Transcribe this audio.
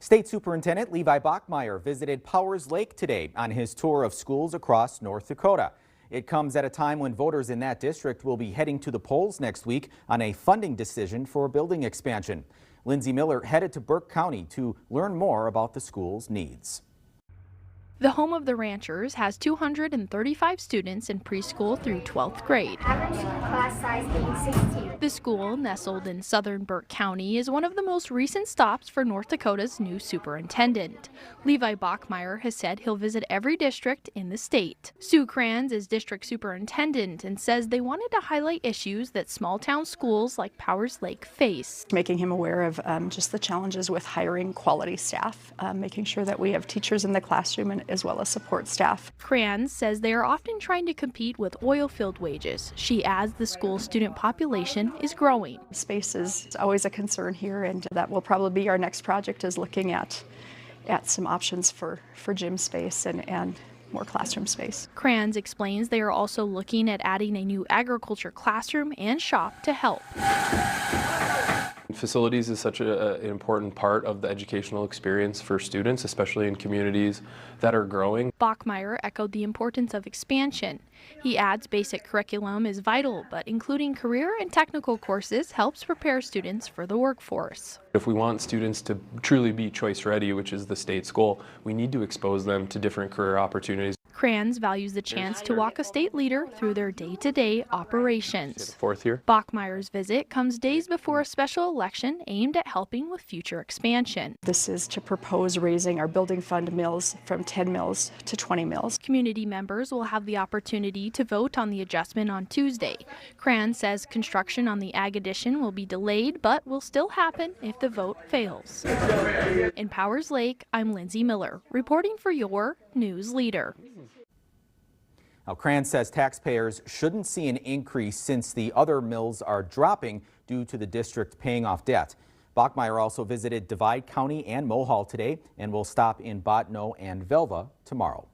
State Superintendent Levi Bachmeier visited Powers Lake today on his tour of schools across North Dakota. It comes at a time when voters in that district will be heading to the polls next week on a funding decision for a building expansion. Lindsay Miller headed to Burke County to learn more about the school's needs. The home of the Ranchers has 235 students in preschool through 12th grade. Average class size being 16. The school, nestled in southern Burke County, is one of the most recent stops for North Dakota's new superintendent. Levi Bachmeier has said he'll visit every district in the state. Sue Kranz is district superintendent and says they wanted to highlight issues that small-town schools like Powers Lake face. Making him aware of just the challenges with hiring quality staff, making sure that we have teachers in the classroom and as well as support staff. Kranz says they are often trying to compete with oil-filled wages. She adds the school's student population is growing. Space is always a concern here, and that will probably be our next project, is looking at some options for gym space and more classroom space. Kranz explains they are also looking at adding a new agriculture classroom and shop to help. Facilities is such an important part of the educational experience for students, especially in communities that are growing. Bachmeier echoed the importance of expansion. He adds basic curriculum is vital, but including career and technical courses helps prepare students for the workforce. If we want students to truly be choice ready, which is the state's goal, we need to expose them to different career opportunities. Kranz values the chance to walk a state leader through their day-to-day operations. Fourth year. Bachmeier's visit comes days before a special election aimed at helping with future expansion. This is to propose raising our building fund mills from 10 mills to 20 mills. Community members will have the opportunity to vote on the adjustment on Tuesday. Kranz says construction on the ag addition will be delayed, but will still happen if the vote fails. In Powers Lake, I'm Lindsay Miller, reporting for your News Leader. Now, Kranz says taxpayers shouldn't see an increase since the other mills are dropping due to the district paying off debt. Bachmeier also visited Divide County and Mohall today and will stop in Bottineau and Velva tomorrow.